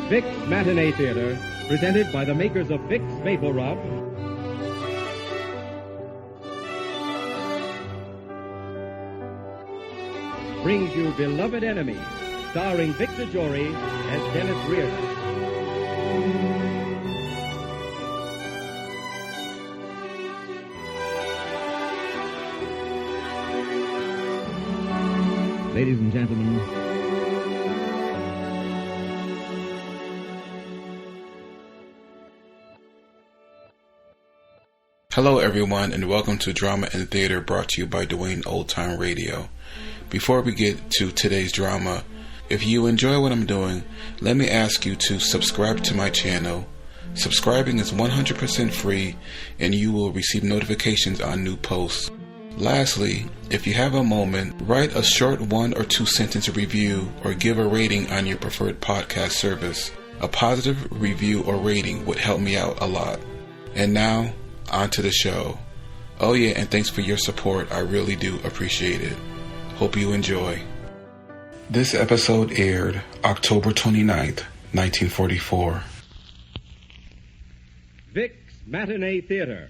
Vic's Matinee Theater, presented by the makers of Vic's Vapor Rub, brings you Beloved Enemy, starring Victor Jory as Dennis Riordan. Ladies and gentlemen, hello everyone, and welcome to Drama and Theater, brought to you by Dwayne Old Time Radio. Before we get to today's drama, if you enjoy what I'm doing, let me ask you to subscribe to my channel. Subscribing is 100% free, and you will receive notifications on new posts. Lastly, if you have a moment, write a short 1 or 2 sentence review or give a rating on your preferred podcast service. A positive review or rating would help me out a lot. And now, on to the show. Oh yeah, and thanks for your support. I really do appreciate it. Hope you enjoy. This episode aired October 29th, 1944. Vic's Matinee Theater.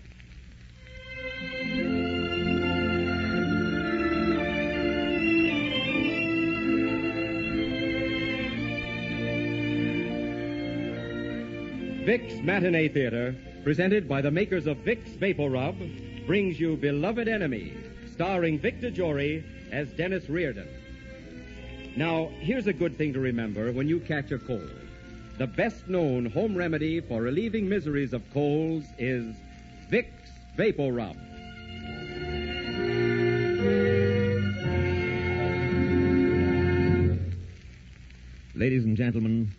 Vic's Matinee Theater, presented by the makers of Vic's Vapor Rub, brings you Beloved Enemy, starring Victor Jory as Dennis Riordan. Now, here's a good thing to remember when you catch a cold. The best-known home remedy for relieving miseries of colds is Vic's Vapor Rub. Ladies and gentlemen,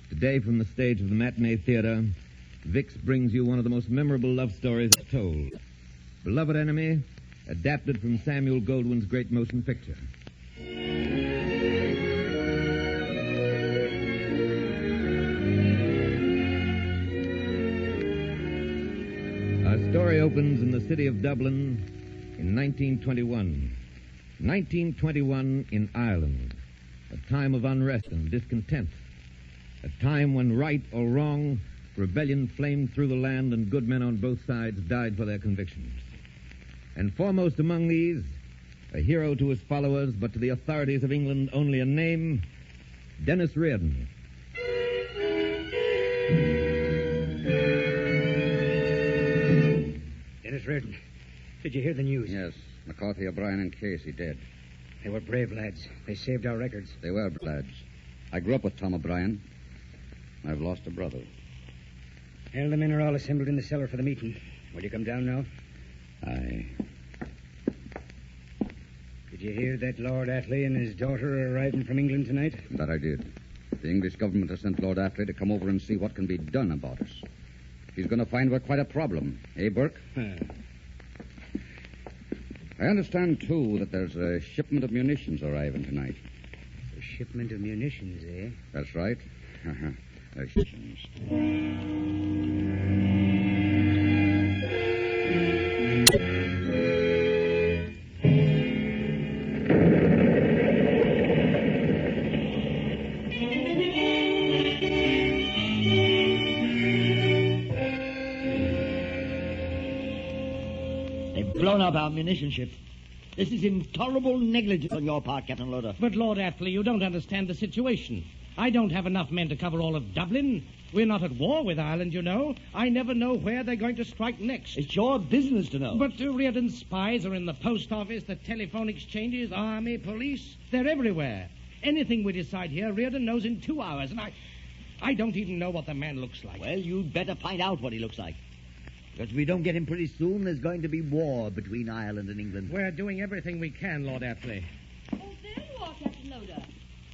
today from the stage of the Matinee Theater, Vic's brings you one of the most memorable love stories told. Beloved Enemy, adapted from Samuel Goldwyn's great motion picture. Our story opens in the city of Dublin in 1921. 1921 in Ireland, a time of unrest and discontent. A time when right or wrong, rebellion flamed through the land and good men on both sides died for their convictions. And foremost among these, a hero to his followers, but to the authorities of England only a name, Dennis Riordan. Dennis Riordan, did you hear the news? Yes, McCarthy, O'Brien, and Casey dead. They were brave lads. They saved our records. They were lads. I grew up with Tom O'Brien. I've lost a brother. Well, the men are all assembled in the cellar for the meeting. Will you come down now? Aye. Did you hear that Lord Athley and his daughter are arriving from England tonight? That I did. The English government has sent Lord Athley to come over and see what can be done about us. He's going to find we're quite a problem. Eh, Burke? I understand, too, that there's a shipment of munitions arriving tonight. A shipment of munitions, eh? That's right. Munitions. They've blown up our munition ship. This is intolerable negligence on your part, Captain Loader. But, Lord Athley, you don't understand the situation. I don't have enough men to cover all of Dublin. We're not at war with Ireland, you know. I never know where they're going to strike next. It's your business to know. But Riordan's spies are in the post office, the telephone exchanges, army, police. They're everywhere. Anything we decide here, Riordan knows in 2 hours, and I don't even know what the man looks like. Well, you'd better find out what he looks like. Because if we don't get him pretty soon, there's going to be war between Ireland and England. We're doing everything we can, Lord Athley. Oh, there you are, Captain Loader.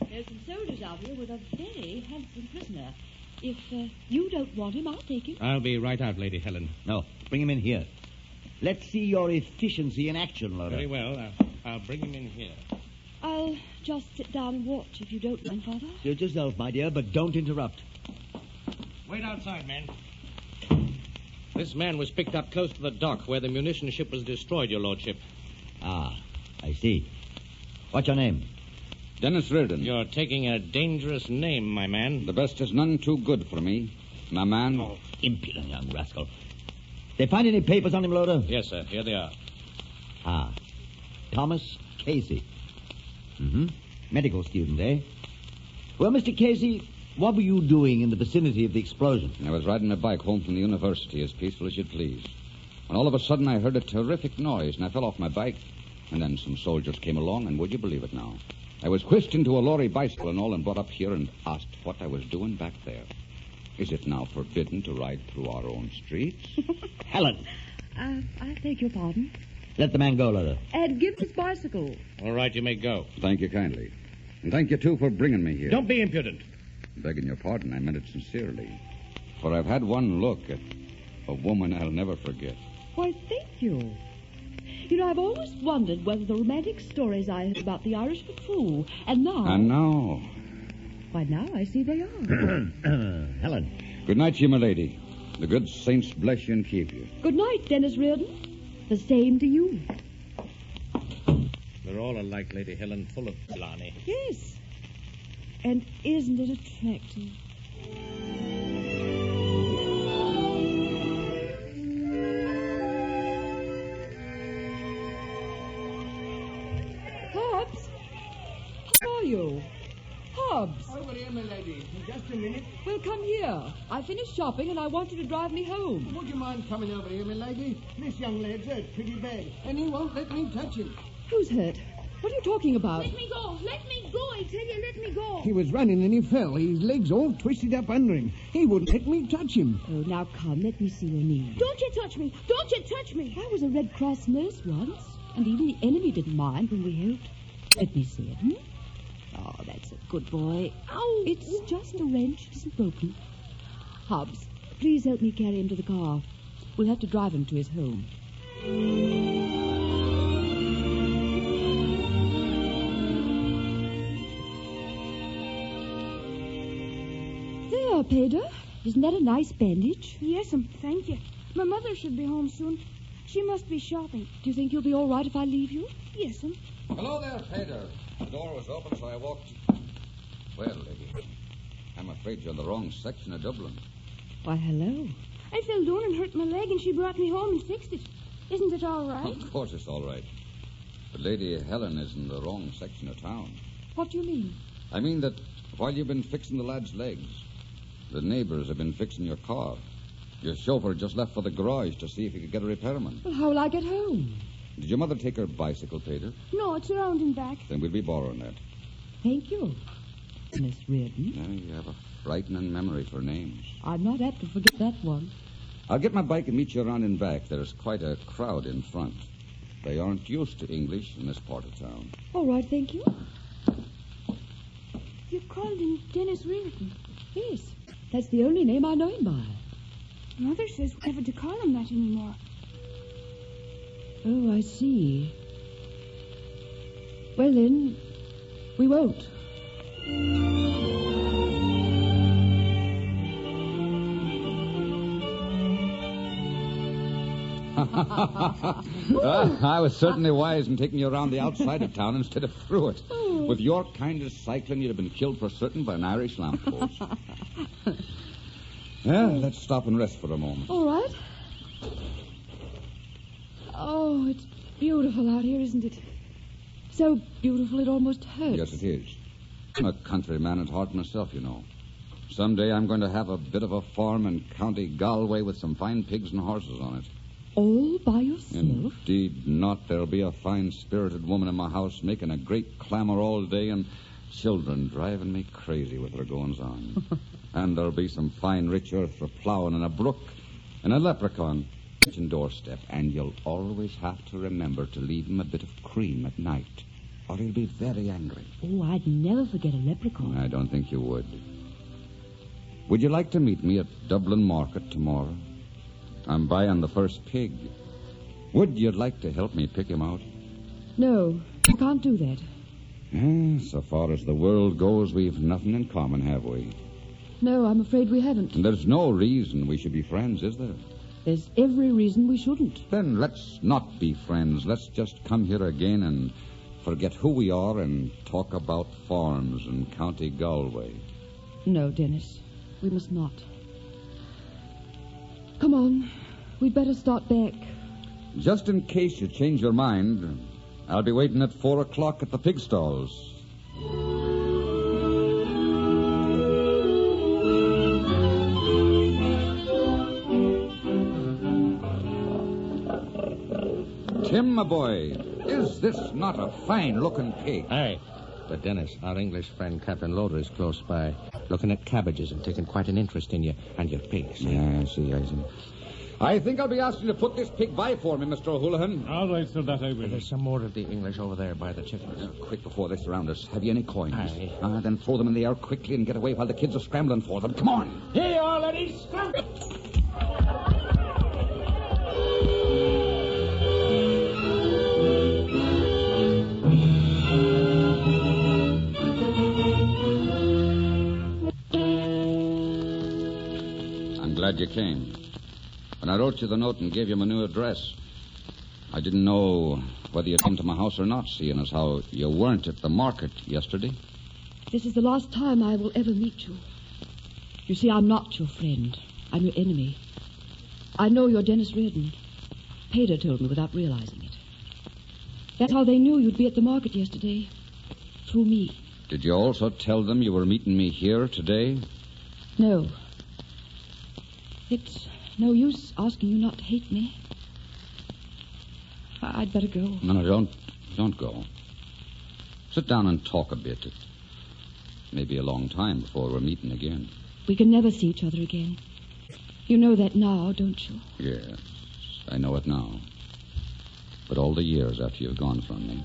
There's some soldiers out here with a very handsome prisoner. If you don't want him, I'll take him. I'll be right out, Lady Helen. No, bring him in here. Let's see your efficiency in action, Loader. Very well. I'll bring him in here. I'll just sit down and watch, if you don't mind, Father. Suit yourself, my dear, but don't interrupt. Wait outside, men. This man was picked up close to the dock where the munition ship was destroyed, Your Lordship. Ah, I see. What's your name? Dennis Riordan. You're taking a dangerous name, my man. The best is none too good for me, my man. Oh, impudent young rascal. They find any papers on him, Loader? Yes, sir. Here they are. Ah. Thomas Casey. Mm-hmm. Medical student, eh? Well, Mr. Casey, what were you doing in the vicinity of the explosion? I was riding my bike home from the university as peaceful as you'd please. When all of a sudden I heard a terrific noise, and I fell off my bike. And then some soldiers came along, and would you believe it now? I was whisked into a lorry bicycle and all and brought up here and asked what I was doing back there. Is it now forbidden to ride through our own streets? Helen, I beg your pardon. let the man go, Loader. And give his bicycle. All right, you may go. Thank you kindly. And thank you, too, for bringing me here. Don't be impudent. Begging your pardon, I meant it sincerely. For I've had one look at a woman I'll never forget. Why, thank you. You know, I've always wondered whether the romantic stories I heard about the Irish were true. And now... And now... Why, now I see they are. Helen. Good night to you, my lady. The good saints bless you and keep you. Good night, Dennis Riordan. The same to you. We're all alike, Lady Helen, full of blarney. Yes. And isn't it attractive? Hobbs? How are you? Hobbs. Over here, my lady. Just a minute. Well, come here. I finished shopping and I want you to drive me home. Would you mind coming over here, my lady? This young lad's hurt pretty bad, and he won't let me touch him. Who's hurt? What are you talking about? Let me go. Let me go. I tell you, let me go. He was running and he fell. His legs all twisted up under him. He wouldn't let me touch him. Oh, now come, let me see your knee. Don't you touch me. Don't you touch me. I was a Red Cross nurse once, and even the enemy didn't mind when we helped. Let me see it, hmm? Oh, that's a good boy. Ow. It's just a wrench. It isn't broken. Hobbs, please help me carry him to the car. We'll have to drive him to his home. There, Pedro. Isn't that a nice bandage? Yes'm, thank you. My mother should be home soon. She must be shopping. Do you think you'll be all right if I leave you? Yes'm. Hello there, Peter. The door was open, so I walked... Well, lady, I'm afraid you're in the wrong section of Dublin. Why, hello. I fell down and hurt my leg, and she brought me home and fixed it. Isn't it all right? Of course it's all right. But Lady Helen is in the wrong section of town. What do you mean? I mean that while you've been fixing the lad's legs, the neighbors have been fixing your car. Your chauffeur just left for the garage to see if he could get a repairman. Well, how will I get home? Did your mother take her bicycle, Peter? No, it's around and back. Then we'll be borrowing that. Thank you, Miss Riordan. Now, you have a frightening memory for names. I'm not apt to forget that one. I'll get my bike and meet you around in back. There's quite a crowd in front. They aren't used to English in this part of town. All right, thank you. You called him Dennis Riordan. Yes, that's the only name I know him by. Mother says never to call him that anymore. Oh, I see. Well, then, we won't. I was certainly wise in taking you around the outside of town instead of through it. With your kind of cycling, you'd have been killed for certain by an Irish lamppost. Well, let's stop and rest for a moment. All right. Oh, it's beautiful out here, isn't it? So beautiful it almost hurts. Yes, it is. I'm a countryman at heart myself, you know. Someday I'm going to have a bit of a farm in County Galway with some fine pigs and horses on it. All by yourself? Indeed not. There'll be a fine-spirited woman in my house making a great clamor all day and children driving me crazy with their goings-on. And there'll be some fine rich earth for plowing and a brook and a leprechaun kitchen doorstep. And you'll always have to remember to leave him a bit of cream at night, or he'll be very angry. Oh, I'd never forget a leprechaun. I don't think you would. Would you like to meet me at Dublin Market tomorrow? I'm buying the first pig. Would you like to help me pick him out? No, you can't do that. So far as the world goes, we've nothing in common, have we? No, I'm afraid we haven't. And there's no reason we should be friends, is there? There's every reason we shouldn't. Then let's not be friends. Let's just come here again and forget who we are and talk about farms in County Galway. No, Dennis. We must not. Come on. We'd better start back. Just in case you change your mind, I'll be waiting at 4 o'clock at the pig stalls. Tim, my boy, is this not a fine-looking pig? Aye. But, Dennis, our English friend Captain Loader is close by, looking at cabbages and taking quite an interest in you and your pigs. Yeah, I see. I think I'll be asking you to put this pig by for me, Mr. O'Houlihan. All right, sir, that I will. There's some more of the English over there by the chickens. Quick, before they surround us. Have you any coins? Aye. Then throw them in the air quickly and get away while the kids are scrambling for them. Come on. Here you are, ladies. Scramble. Glad you came. When I wrote you the note and gave you my new address, I didn't know whether you'd come to my house or not, seeing as how you weren't at the market yesterday. This is the last time I will ever meet you. You see, I'm not your friend. I'm your enemy. I know you're Dennis Riordan. Pater told me without realizing it. That's how they knew you'd be at the market yesterday. Through me. Did you also tell them you were meeting me here today? No. It's no use asking you not to hate me. I'd better go. No, don't go. Sit down and talk a bit. It may be a long time before we're meeting again. We can never see each other again. You know that now, don't you? Yes, I know it now. But all the years after you've gone from me,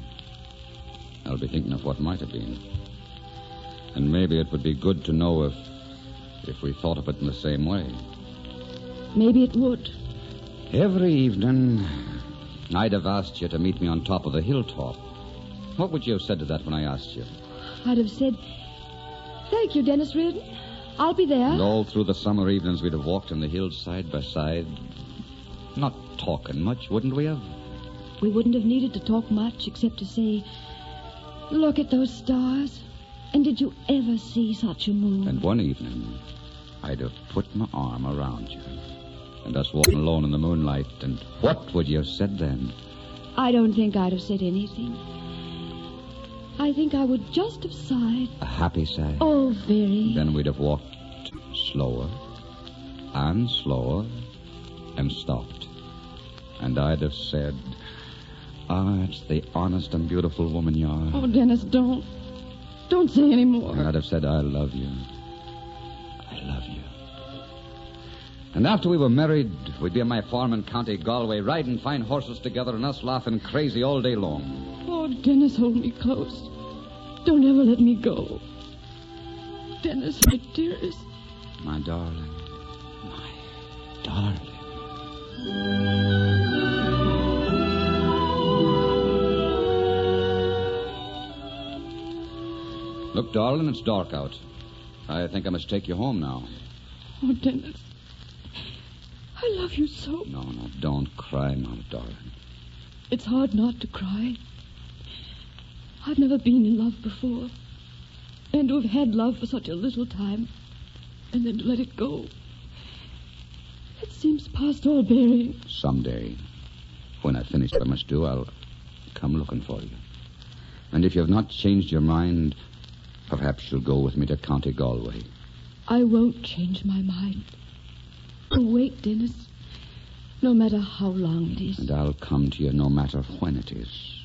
I'll be thinking of what might have been. And maybe it would be good to know if we thought of it in the same way. Maybe it would. Every evening, I'd have asked you to meet me on top of the hilltop. What would you have said to that when I asked you? I'd have said, thank you, Dennis Riordan. I'll be there. And all through the summer evenings, we'd have walked on the hills side by side. Not talking much, wouldn't we have? We wouldn't have needed to talk much except to say, look at those stars. And did you ever see such a moon? And one evening, I'd have put my arm around you. And us walking alone in the moonlight. And what would you have said then? I don't think I'd have said anything. I think I would just have sighed. A happy sigh? Oh, very. Then we'd have walked slower and slower and stopped. And I'd have said, it's the honest and beautiful woman you are. Oh, Dennis, don't. Don't say any more. And I'd have said, I love you. I love you. And after we were married, we'd be on my farm in County Galway, riding fine horses together and us laughing crazy all day long. Oh, Dennis, hold me close. Don't ever let me go. Dennis, my dearest. My darling. My darling. Look, darling, it's dark out. I think I must take you home now. Oh, Dennis. I love you so. No, don't cry now, darling. It's hard not to cry. I've never been in love before. And to have had love for such a little time, and then to let it go. It seems past all bearing. Someday, when I've finished what I must do, I'll come looking for you. And if you have not changed your mind, perhaps you'll go with me to County Galway. I won't change my mind. Oh, wait, Dennis. No matter how long it is. And I'll come to you no matter when it is.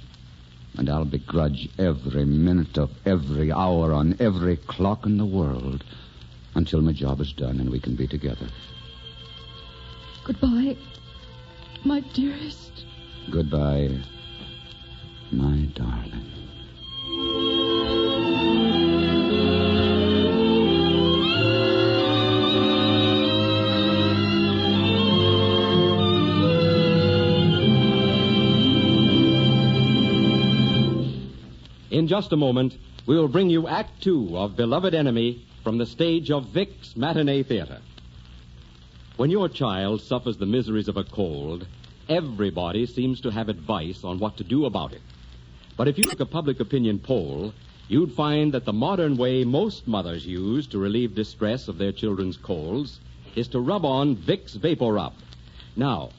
And I'll begrudge every minute of every hour on every clock in the world until my job is done and we can be together. Goodbye, my dearest. Goodbye, my darling. In just a moment, we will bring you Act 2 of Beloved Enemy from the stage of Vic's Matinee Theater. When your child suffers the miseries of a cold, everybody seems to have advice on what to do about it. But if you took a public opinion poll, you'd find that the modern way most mothers use to relieve distress of their children's colds is to rub on Vicks Vapor Rub. Now,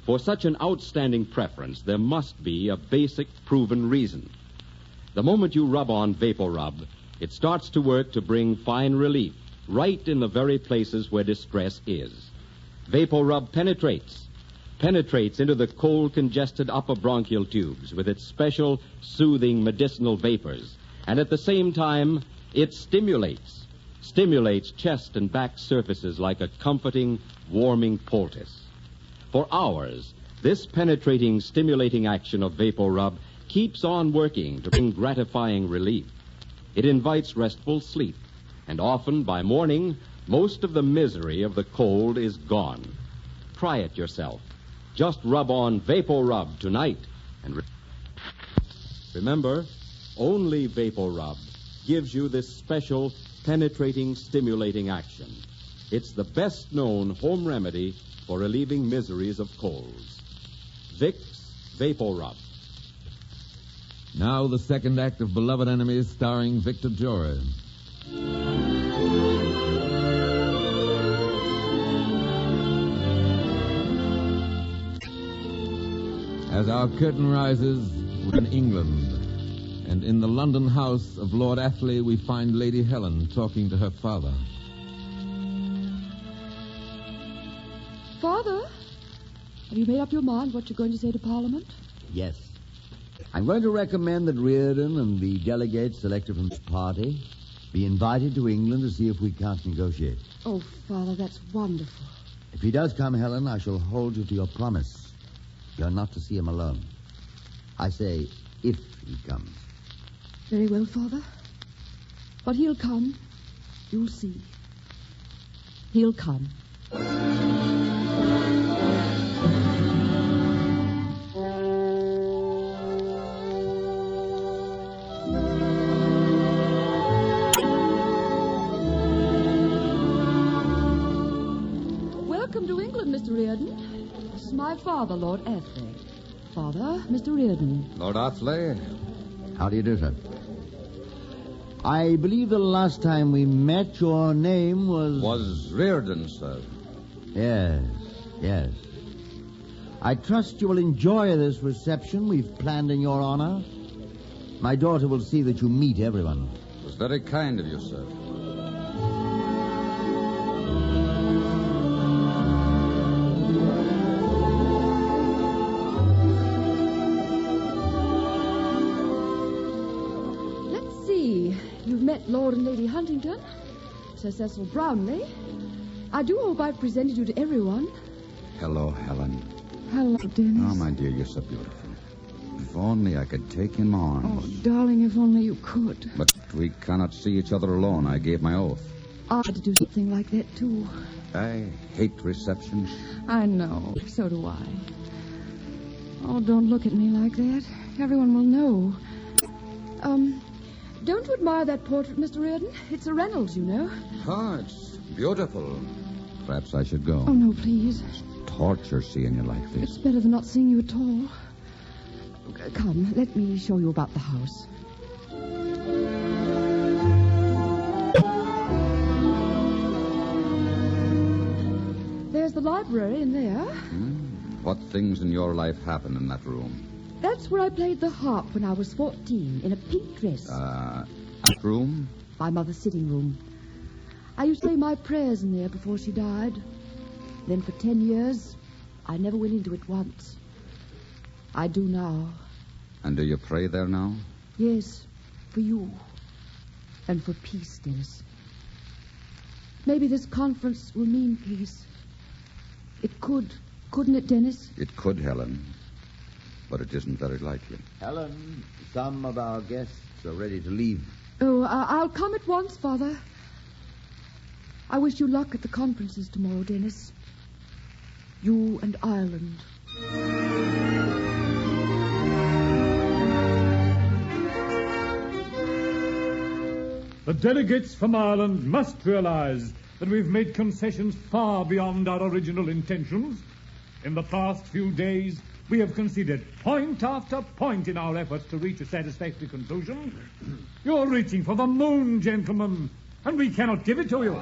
for such an outstanding preference, there must be a basic proven reason. The moment you rub on Vapor Rub, it starts to work to bring fine relief right in the very places where distress is. Vapor Rub penetrates into the cold, congested upper bronchial tubes with its special, soothing medicinal vapors. And at the same time, it stimulates chest and back surfaces like a comforting, warming poultice. For hours, this penetrating, stimulating action of Vapor Rub keeps on working to bring gratifying relief. It invites restful sleep, and often by morning, most of the misery of the cold is gone. Try it yourself. Just rub on Vapor Rub tonight. And remember, only Vapor Rub gives you this special, penetrating, stimulating action. It's the best-known home remedy for relieving miseries of colds. Vicks Vapor Rub. Now the second act of Beloved Enemies, starring Victor Jory. As our curtain rises, we're in England, and in the London house of Lord Athley, we find Lady Helen talking to her father. Father, have you made up your mind what you're going to say to Parliament? Yes. I'm going to recommend that Riordan and the delegates selected from his party be invited to England to see if we can't negotiate. Oh, Father, that's wonderful. If he does come, Helen, I shall hold you to your promise. You're not to see him alone. I say, if he comes. Very well, Father. But he'll come. You'll see. He'll come. Welcome to England, Mr. Riordan. This is my father, Lord Athley. Father, Mr. Riordan. Lord Athley? How do you do, sir? I believe the last time we met, your name was... Was Riordan, sir. Yes. I trust you will enjoy this reception we've planned in your honor. My daughter will see that you meet everyone. It was very kind of you, sir. You've met Lord and Lady Huntington, Sir Cecil Brownlee. I do hope I've presented you to everyone. Hello, Helen. Hello, Dennis. Oh, my dear, you're so beautiful. If only I could take in my arms. Oh, darling, if only you could. But we cannot see each other alone. I gave my oath. I had to do something like that, too. I hate receptions. I know. So do I. Oh, don't look at me like that. Everyone will know. Don't you admire that portrait, Mr. Riordan? It's a Reynolds, you know. Oh, it's beautiful. Perhaps I should go. Oh, no, please. It's torture seeing you like this. It's better than not seeing you at all. Come, let me show you about the house. There's the library in there. What things in your life happen in that room? That's where I played the harp when I was 14, in a pink dress. That room? My mother's sitting room. I used to say my prayers in there before she died. Then for 10 years, I never went into it once. I do now. And do you pray there now? Yes, for you. And for peace, Dennis. Maybe this conference will mean peace. It could, couldn't it, Dennis? It could, Helen. But it isn't very likely. Helen, some of our guests are ready to leave. Oh, I'll come at once, Father. I wish you luck at the conferences tomorrow, Dennis. You and Ireland. The delegates from Ireland must realize that we've made concessions far beyond our original intentions. In the past few days, We have conceded point after point in our efforts to reach a satisfactory conclusion. You're reaching for the moon, gentlemen, and we cannot give it to you.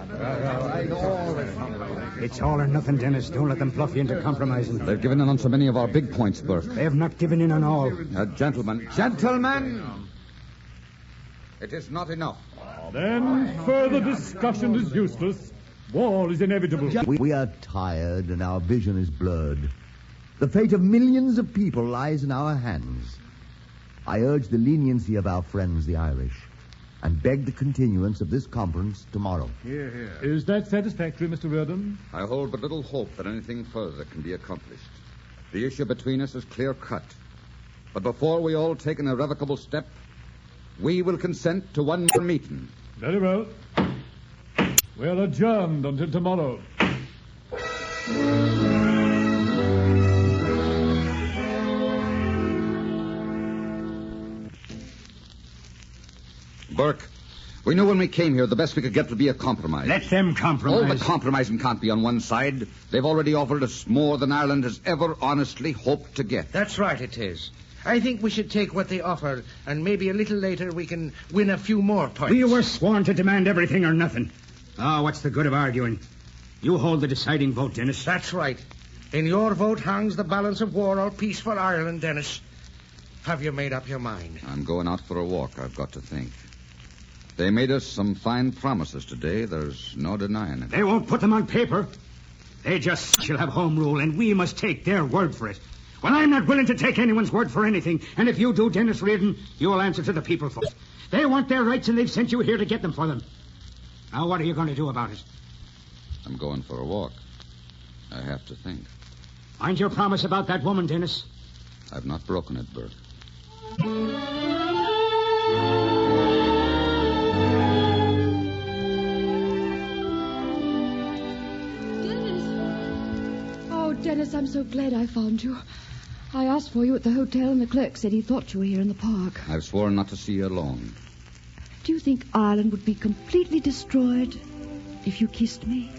It's all or nothing, Dennis. Don't let them bluff you into compromising. They've given in on so many of our big points, Burke. They have not given in on all. Gentlemen. Gentlemen! It is not enough. Then further discussion is useless. War is inevitable. We are tired and our vision is blurred. The fate of millions of people lies in our hands. I urge the leniency of our friends, the Irish, and beg the continuance of this conference tomorrow. Hear, hear. Is that satisfactory, Mr. Riordan? I hold but little hope that anything further can be accomplished. The issue between us is clear-cut. But before we all take an irrevocable step, we will consent to one more meeting. Very well. We're adjourned until tomorrow. Burke, we knew when we came here the best we could get would be a compromise. Let them compromise. All the compromising can't be on one side. They've already offered us more than Ireland has ever honestly hoped to get. That's right, it is. I think we should take what they offer, and maybe a little later we can win a few more points. We were sworn to demand everything or nothing. Oh, what's the good of arguing? You hold the deciding vote, Dennis. That's right. In your vote hangs the balance of war or peace for Ireland, Dennis. Have you made up your mind? I'm going out for a walk, I've got to think. They made us some fine promises today. There's no denying it. They won't put them on paper. They just shall have home rule, and we must take their word for it. Well, I'm not willing to take anyone's word for anything. And if you do, Dennis Riordan, you will answer to the people for it. They want their rights, and they've sent you here to get them for them. Now, what are you going to do about it? I'm going for a walk. I have to think. Mind your promise about that woman, Dennis. I've not broken it, Bert. Dennis, I'm so glad I found you. I asked for you at the hotel, and the clerk said he thought you were here in the park. I've sworn not to see you alone. Do you think Ireland would be completely destroyed if you kissed me?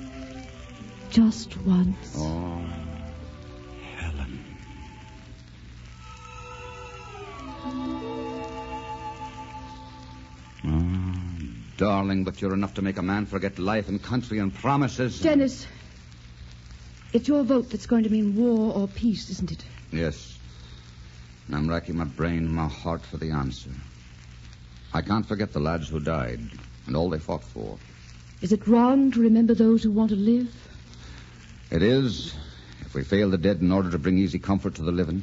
Just once. Oh, Helen. Oh, darling, but you're enough to make a man forget life and country and promises. Dennis, it's your vote that's going to mean war or peace, isn't it? Yes. And I'm racking my brain and my heart for the answer. I can't forget the lads who died and all they fought for. Is it wrong to remember those who want to live? It is, if we fail the dead in order to bring easy comfort to the living.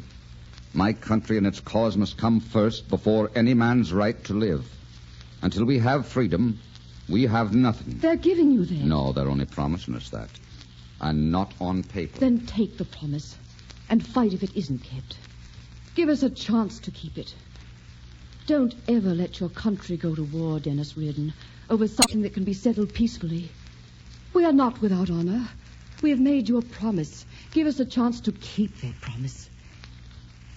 My country and its cause must come first before any man's right to live. Until we have freedom, we have nothing. They're giving you that. No, they're only promising us that. And not on paper. Then take the promise and fight if it isn't kept. Give us a chance to keep it. Don't ever let your country go to war, Dennis Riordan, over something that can be settled peacefully. We are not without honor. We have made you a promise. Give us a chance to keep that promise.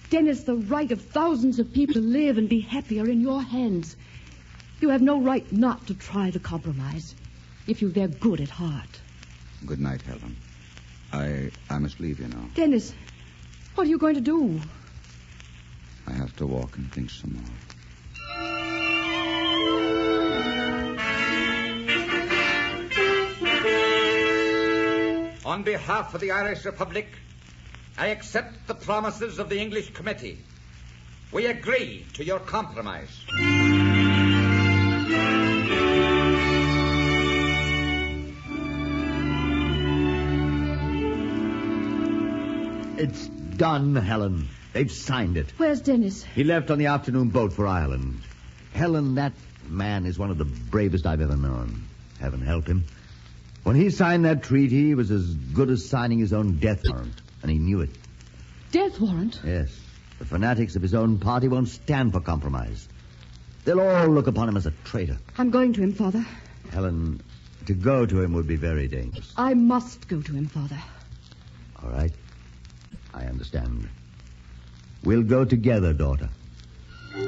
Dennis, the right of thousands of people to live and be happy are in your hands. You have no right not to try the compromise if you're good at heart. Good night, Helen. I must leave you now. Dennis, what are you going to do? I have to walk and think some more. On behalf of the Irish Republic, I accept the promises of the English Committee. We agree to your compromise. It's done, Helen. They've signed it. Where's Dennis? He left on the afternoon boat for Ireland. Helen, that man is one of the bravest I've ever known. Heaven help him. When he signed that treaty, he was as good as signing his own death warrant, and he knew it. Death warrant? Yes. The fanatics of his own party won't stand for compromise. They'll all look upon him as a traitor. I'm going to him, Father. Helen, to go to him would be very dangerous. I must go to him, Father. All right. I understand. We'll go together, daughter. For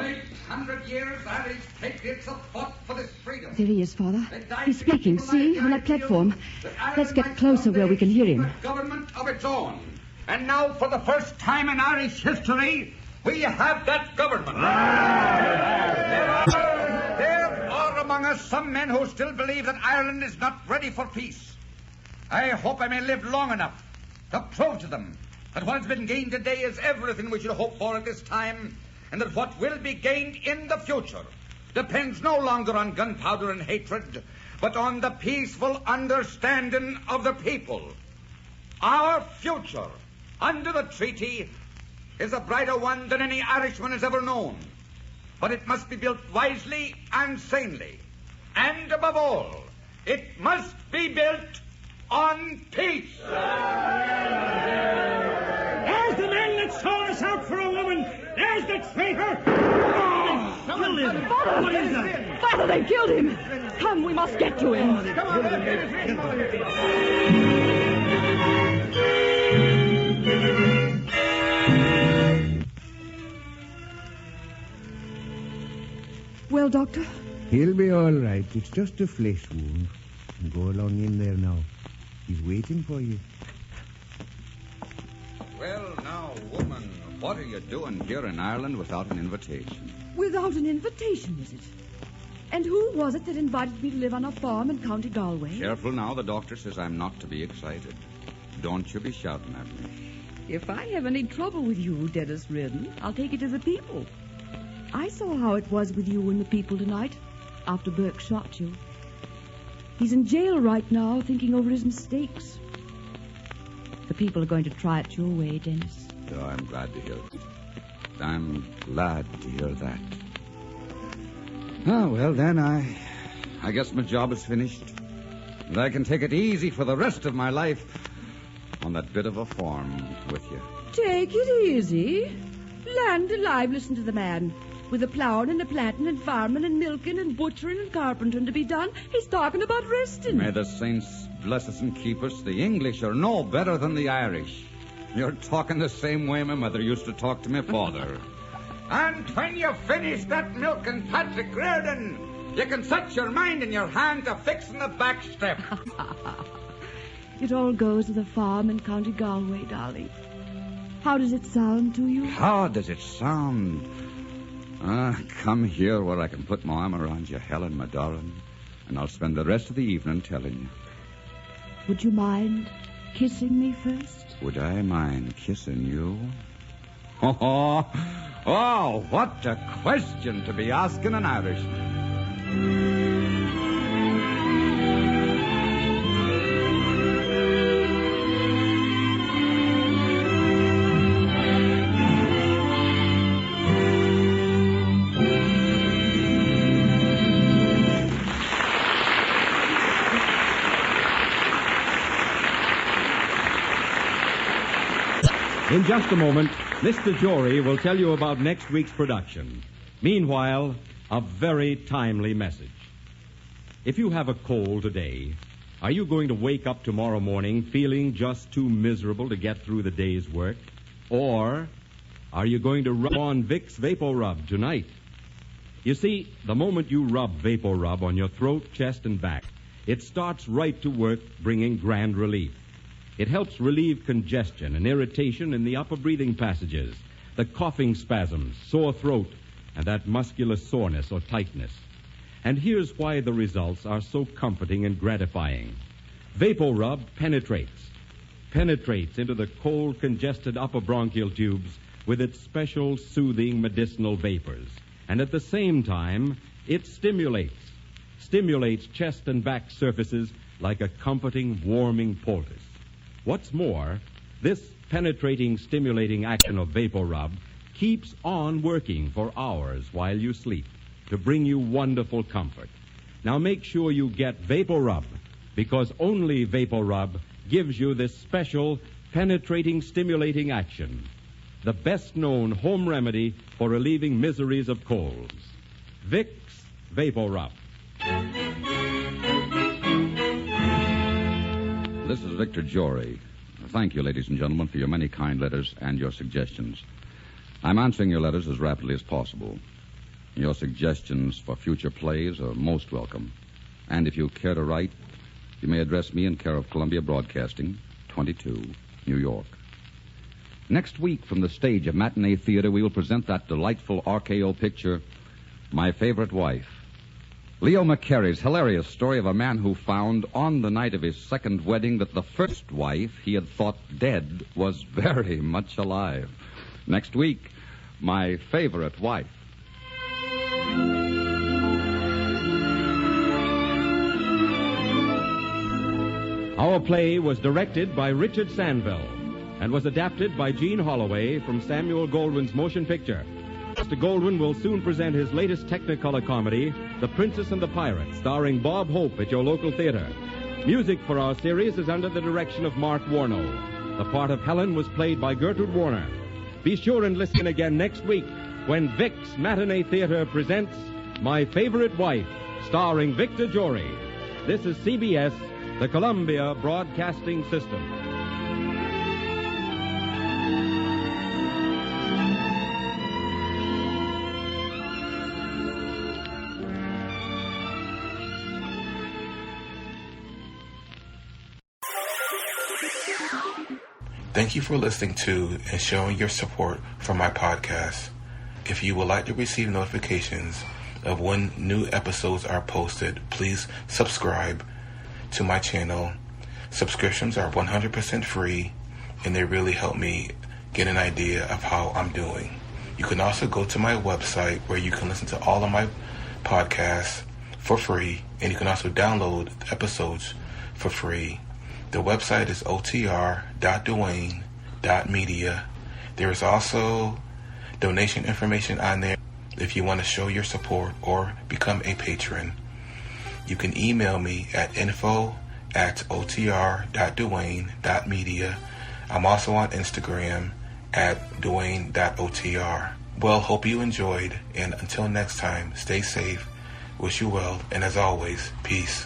800 years, Irish patriots have fought for this There he is, Father. He's speaking, see, on that platform. Let's get closer where we can hear him. Government of its own. And now, for the first time in Irish history, we have that government. There are among us some men who still believe that Ireland is not ready for peace. I hope I may live long enough to prove to them that what has been gained today is everything we should hope for at this time, and that what will be gained in the future depends no longer on gunpowder and hatred, but on the peaceful understanding of the people. Our future, under the treaty, is a brighter one than any Irishman has ever known. But it must be built wisely and sanely. And above all, it must be built on peace. There's the man that sold us out for a woman. There's the traitor. Kill him. What is that? Father, they killed him. Come, we must get to him. Come on, Well, Doctor? He'll be all right. It's just a flesh wound. Go along in there now. He's waiting for you. Well, now, woman, what are you doing here in Ireland without an invitation? Without an invitation, is it? And who was it that invited me to live on a farm in County Galway? Careful now. The doctor says I'm not to be excited. Don't you be shouting at me. If I have any trouble with you, Dennis Riordan, I'll take it to the people. I saw how it was with you and the people tonight, after Burke shot you. He's in jail right now, thinking over his mistakes. The people are going to try it your way, Dennis. Oh, I'm glad to hear it. I'm glad to hear that. Oh, well, then, I guess my job is finished. And I can take it easy for the rest of my life on that bit of a farm with you. Take it easy? Land alive, listen to the man. With a plowing and a planting and farming and milking and butchering and carpentering to be done, he's talking about resting. May the saints bless us and keep us. The English are no better than the Irish. You're talking the same way my mother used to talk to my father. And when you've finished that milking, Patrick Riordan, you can set your mind and your hand to fixing the back step. It all goes to the farm in County Galway, darling. How does it sound to you? How does it sound? Come here where I can put my arm around you, Helen, my darling, and I'll spend the rest of the evening telling you. Would you mind kissing me first? Would I mind kissing you? Oh, what a question to be asking an Irishman. In just a moment, Mr. Jory will tell you about next week's production. Meanwhile, a very timely message. If you have a cold today, are you going to wake up tomorrow morning feeling just too miserable to get through the day's work? Or are you going to rub on Vicks Vapor Rub tonight? You see, the moment you rub Vapor Rub on your throat, chest, and back, it starts right to work bringing grand relief. It helps relieve congestion and irritation in the upper breathing passages, the coughing spasms, sore throat, and that muscular soreness or tightness. And here's why the results are so comforting and gratifying. Vapor Rub penetrates into the cold, congested upper bronchial tubes with its special soothing medicinal vapors. And at the same time, it stimulates chest and back surfaces like a comforting, warming poultice. What's more, this penetrating, stimulating action of Vapor Rub keeps on working for hours while you sleep to bring you wonderful comfort. Now make sure you get Vapor Rub, because only Vapor Rub gives you this special penetrating, stimulating action, the best-known home remedy for relieving miseries of colds. Vicks Vapor Rub. This is Victor Jory. Thank you, ladies and gentlemen, for your many kind letters and your suggestions. I'm answering your letters as rapidly as possible. Your suggestions for future plays are most welcome. And if you care to write, you may address me in care of Columbia Broadcasting, 22, New York. Next week, from the stage of Matinee Theater, we will present that delightful RKO picture, My Favorite Wife. Leo McCarey's hilarious story of a man who found on the night of his second wedding that the first wife he had thought dead was very much alive. Next week, My Favorite Wife. Our play was directed by Richard Sandville and was adapted by Gene Holloway from Samuel Goldwyn's motion picture. Mr. Goldwyn will soon present his latest Technicolor comedy, The Princess and the Pirate, starring Bob Hope at your local theater. Music for our series is under the direction of Mark Warno. The part of Helen was played by Gertrude Warner. Be sure and listen again next week when Vic's Matinee Theater presents My Favorite Wife, starring Victor Jory. This is CBS, the Columbia Broadcasting System. Thank you for listening to and showing your support for my podcast. If you would like to receive notifications of when new episodes are posted, please subscribe to my channel. Subscriptions are 100% free, and they really help me get an idea of how I'm doing. You can also go to my website where you can listen to all of my podcasts for free, and you can also download the episodes for free. The website is otr.duane.media. There is also donation information on there if you want to show your support or become a patron. You can email me at info@otr.duane.media. I'm also on Instagram at duane.otr. Well, hope you enjoyed, and until next time, stay safe, wish you well, and as always, peace.